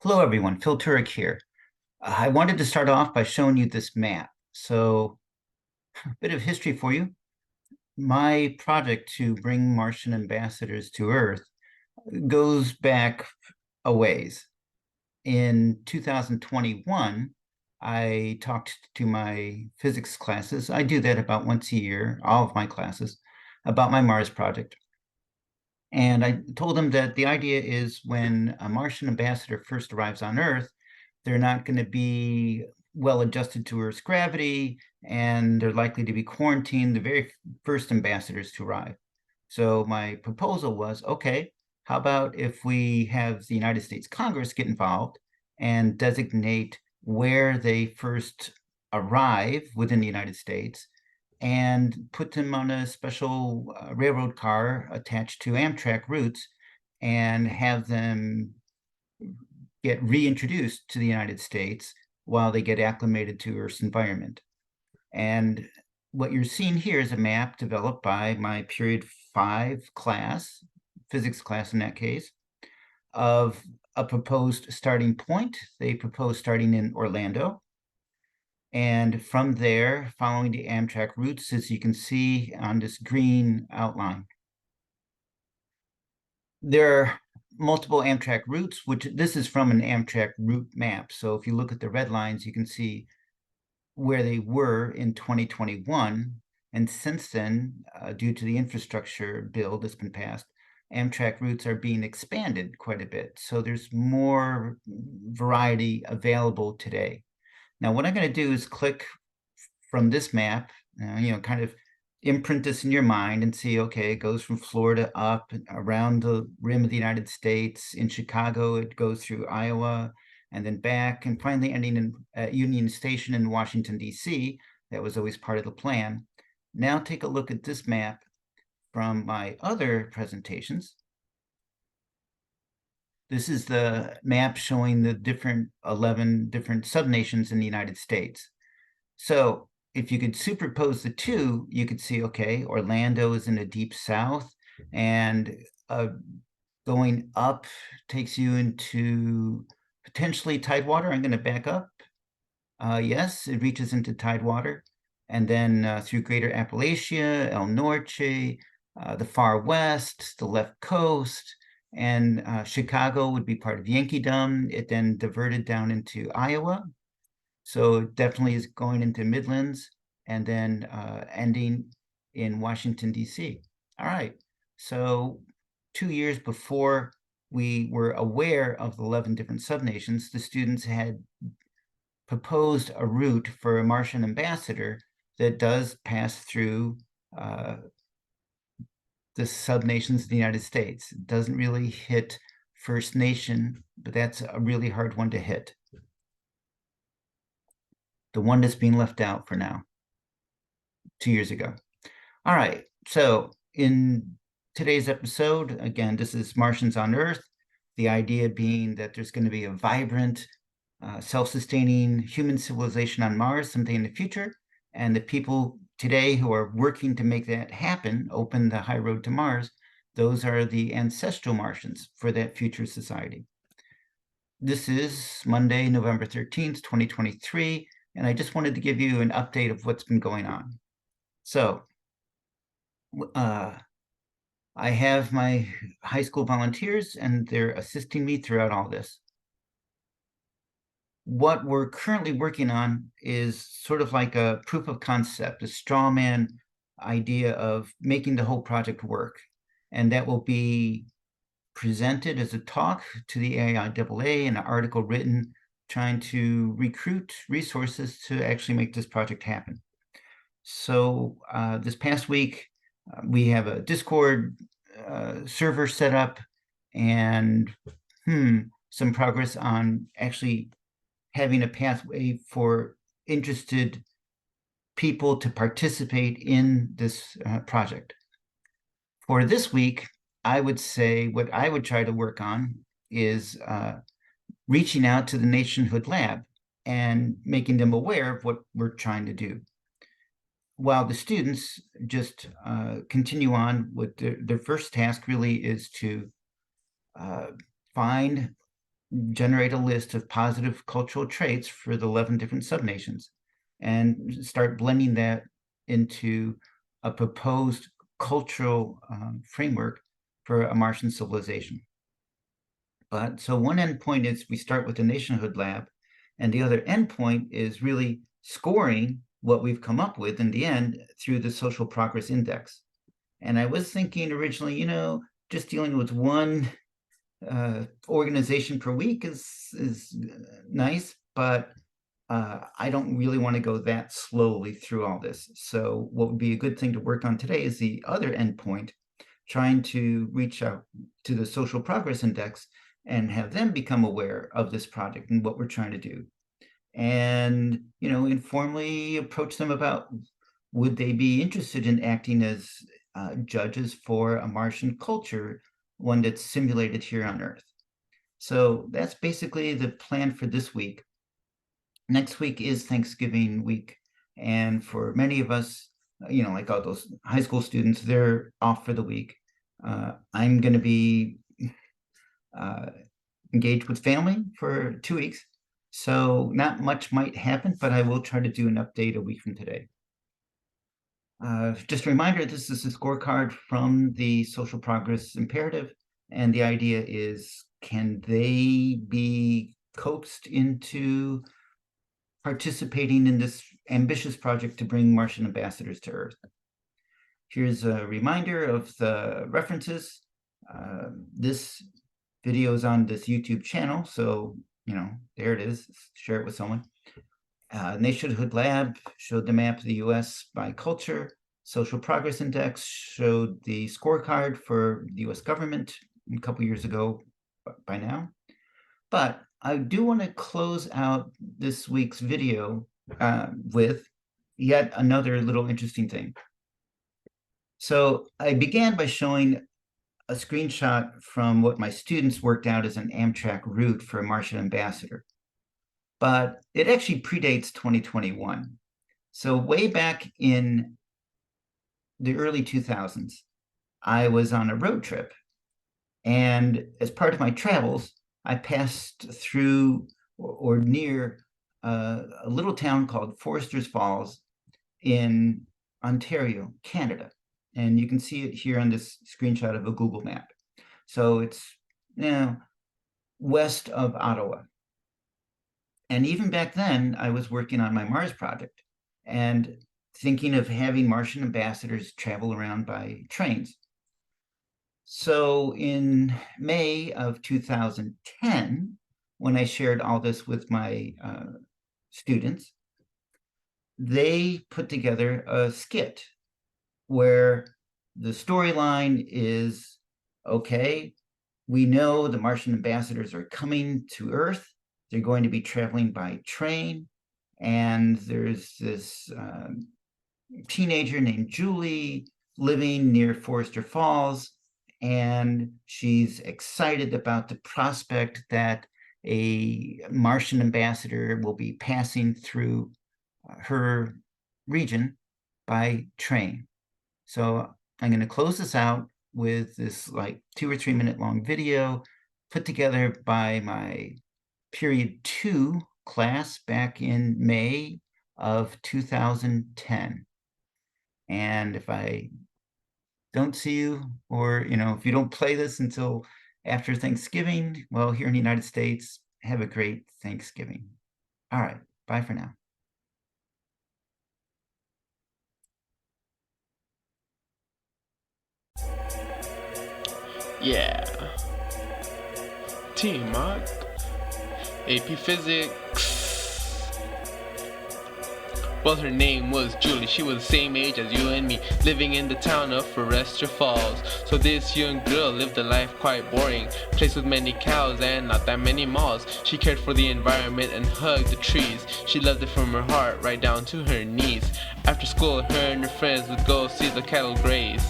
Hello, everyone. Phil Turek here. I wanted to start off by showing you this map. So, a bit of history for you. My project to bring Martian ambassadors to Earth goes back a ways. In 2021, I talked to my physics classes. I do that about once a year, all of my classes, about my Mars project. And I told them that the idea is when a Martian ambassador first arrives on Earth, they're not going to be well adjusted to Earth's gravity, and they're likely to be quarantined the very first ambassadors to arrive. So my proposal was, okay, how about if we have the United States Congress get involved and designate where they first arrive within the United States and put them on a special railroad car attached to Amtrak routes and have them get reintroduced to the United States while they get acclimated to Earth's environment. And what you're seeing here is a map developed by my period 5 class, physics class in that case, of a proposed starting point. They proposed starting in Orlando. And from there, following the Amtrak routes, as you can see on this green outline. There are multiple Amtrak routes, which this is from an Amtrak route map. So if you look at the red lines, you can see where they were in 2021. And since then, due to the infrastructure bill that's been passed, Amtrak routes are being expanded quite a bit. So there's more variety available today. Now, what I'm going to do is click from this map, kind of imprint this in your mind and see, okay, it goes from Florida up around the rim of the United States. In Chicago, it goes through Iowa and then back and finally ending in Union Station in Washington, D.C. That was always part of the plan. Now take a look at this map from my other presentations. This is the map showing the 11 different subnations in the United States. So if you could superpose the two, you could see, okay, Orlando is in the deep south, and going up takes you into potentially Tidewater. I'm going to back up. Yes, it reaches into Tidewater, and then through Greater Appalachia, El Norte, the far west, the left coast, and Chicago would be part of Yankeedom. It then diverted down into Iowa. So it definitely is going into Midlands and then ending in Washington, D.C. All right. So 2 years before we were aware of the 11 different subnations, the students had proposed a route for a Martian ambassador that does pass through the subnations of the United States. It doesn't really hit First Nation, but that's a really hard one to hit. The one that's being left out for now, 2 years ago. All right, so in today's episode, again, this is Martians on Earth, the idea being that there's going to be a vibrant, self-sustaining human civilization on Mars someday in the future, and the people today who are working to make that happen, open the high road to Mars, those are the ancestral Martians for that future society. This is Monday, November 13th, 2023, and I just wanted to give you an update of what's been going on. So I have my high school volunteers, and they're assisting me throughout all this. What we're currently working on is sort of like a proof of concept, a straw man idea of making the whole project work. And that will be presented as a talk to the AIAA, an article written trying to recruit resources to actually make this project happen. So this past week, we have a Discord server set up and some progress on actually having a pathway for interested people to participate in this project. For this week, I would say what I would try to work on is reaching out to the Nationhood Lab and making them aware of what we're trying to do, while the students just continue on with their first task really is to find generate a list of positive cultural traits for the 11 different subnations and start blending that into a proposed cultural framework for a Martian civilization. But so one endpoint is we start with the Nationhood Lab, and the other endpoint is really scoring what we've come up with in the end through the Social Progress Index. And I was thinking originally, just dealing with one organization per week is nice, but I don't really want to go that slowly through all this. So what would be a good thing to work on today is the other endpoint, trying to reach out to the Social Progress Index and have them become aware of this project and what we're trying to do. And, informally approach them about, would they be interested in acting as judges for a Martian culture, one that's simulated here on Earth. So that's basically the plan for this week. Next week is Thanksgiving week. And for many of us, like all those high school students, they're off for the week. I'm going to be engaged with family for 2 weeks. So not much might happen, but I will try to do an update a week from today. Just a reminder, this is a scorecard from the Social Progress Imperative, and the idea is, can they be coaxed into participating in this ambitious project to bring Martian ambassadors to Earth? Here's a reminder of the references. This video is on this YouTube channel, so, there it is. Share it with someone. Nationhood Lab showed the map of the US by culture. Social Progress Index showed the scorecard for the US government a couple years ago by now. But I do want to close out this week's video with yet another little interesting thing. So I began by showing a screenshot from what my students worked out as an Amtrak route for a Martian ambassador. But it actually predates 2021. So way back in the early 2000s, I was on a road trip. And as part of my travels, I passed through or near a little town called Foresters Falls in Ontario, Canada. And you can see it here on this screenshot of a Google map. So it's west of Ottawa. And even back then, I was working on my Mars project and thinking of having Martian ambassadors travel around by trains. So in May of 2010, when I shared all this with my students, they put together a skit where the storyline is, okay, we know the Martian ambassadors are coming to Earth. They're going to be traveling by train. And there's this teenager named Julie living near Forester Falls. And she's excited about the prospect that a Martian ambassador will be passing through her region by train. So I'm going to close this out with this 2 or 3 minute long video put together by my period 2 class back in May of 2010. And if I don't see you, or if you don't play this until after Thanksgiving, well, here in the United States, have a great Thanksgiving. All right, bye for now. Yeah. T-Mark. AP Physics. Well, her name was Julie. She was the same age as you and me, living in the town of Forester Falls. So this young girl lived a life quite boring, place with many cows and not that many malls. She cared for the environment and hugged the trees. She loved it from her heart right down to her knees. After school, her and her friends would go see the cattle graze,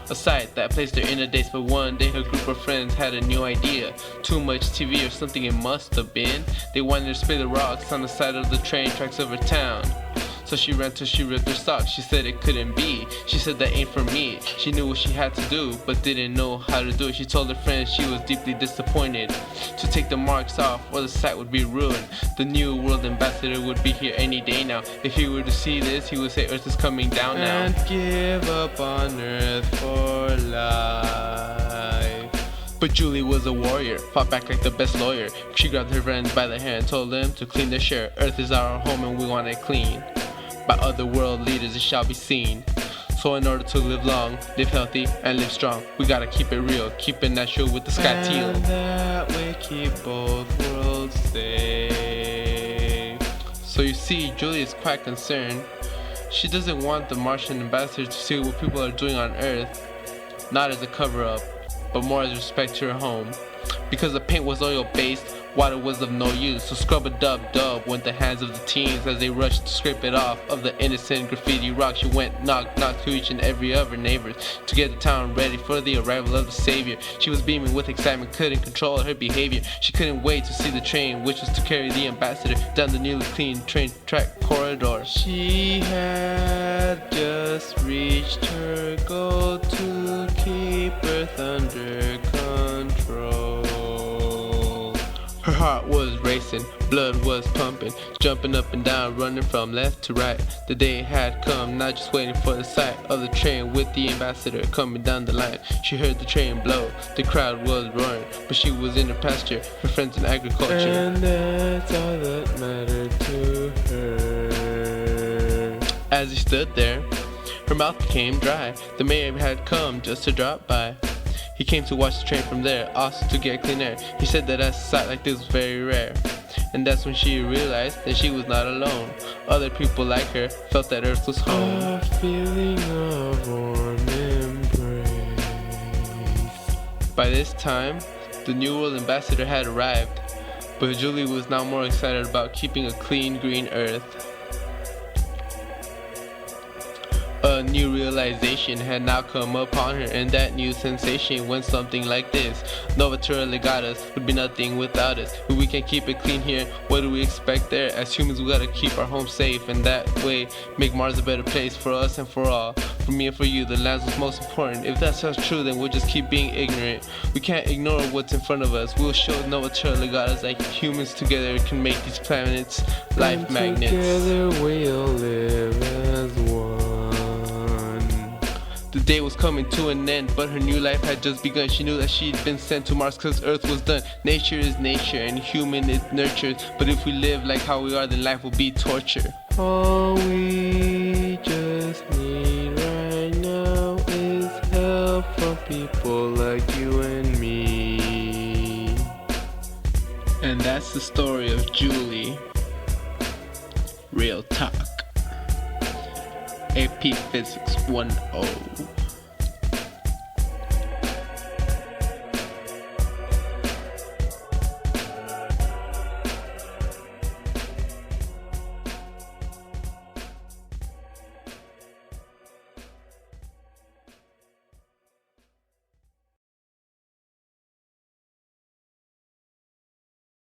a sight that placed her in a daze. But one day her group of friends had a new idea. Too much TV or something it must have been. They wanted to spray the rocks on the side of the train tracks of her town. So she ran till she ripped her socks. She said it couldn't be. She said that ain't for me. She knew what she had to do, but didn't know how to do it. She told her friends she was deeply disappointed to take the marks off or the sight would be ruined. The new world ambassador would be here any day now. If he were to see this, he would say Earth is coming down now. And give up on Earth for life. But Julie was a warrior, fought back like the best lawyer. She grabbed her friends by the hair and told them to clean their share. Earth is our home and we want it clean. By other world leaders it shall be seen. So in order to live long, live healthy, and live strong, we gotta keep it real, keep it natural with the sky teal. And that way keep both worlds safe. So you see, Julie is quite concerned. She doesn't want the Martian Ambassador to see what people are doing on Earth, not as a cover-up, but more as respect to her home. Because the paint was oil based, water was of no use, so scrub-a-dub-dub went the hands of the teens as they rushed to scrape it off of the innocent graffiti rock. She went knock-knock to each and every other neighbor to get the town ready for the arrival of the savior. She was beaming with excitement, couldn't control her behavior. She couldn't wait to see the train, which was to carry the ambassador down the newly clean train track corridor. She had just reached her goal to keep Earth under control. Her heart was racing, blood was pumping, jumping up and down, running from left to right. The day had come, not just waiting for the sight of the train with the ambassador coming down the line. She heard the train blow, the crowd was roaring, but she was in her pasture, her friends in agriculture. And that's all that mattered to her. As he stood there, her mouth became dry. The mayor had come just to drop by. He came to watch the train from there, also to get clean air. He said that a sight like this was very rare. And that's when she realized that she was not alone. Other people like her felt that Earth was home. A feeling of warm embrace. By this time, the New World Ambassador had arrived. But Julie was now more excited about keeping a clean green Earth. A new realization had now come upon her, and that new sensation went something like this. Novatura Legatus would be nothing without us. If we can keep it clean here, what do we expect there? As humans, we gotta keep our home safe, and that way make Mars a better place for us and for all. For me and for you, the land's what's most important. If that's not true, then we'll just keep being ignorant. We can't ignore what's in front of us. We'll show Novatura Legatus that humans together can make these planets life and magnets. Together we'll live as one. The day was coming to an end, but her new life had just begun. She knew that she'd been sent to Mars cause Earth was done. Nature is nature and human is nurtured, but if we live like how we are, then life will be torture. All we just need right now is help from people like you and me. And that's the story of Julie. Real talk. AP Physics 1.0.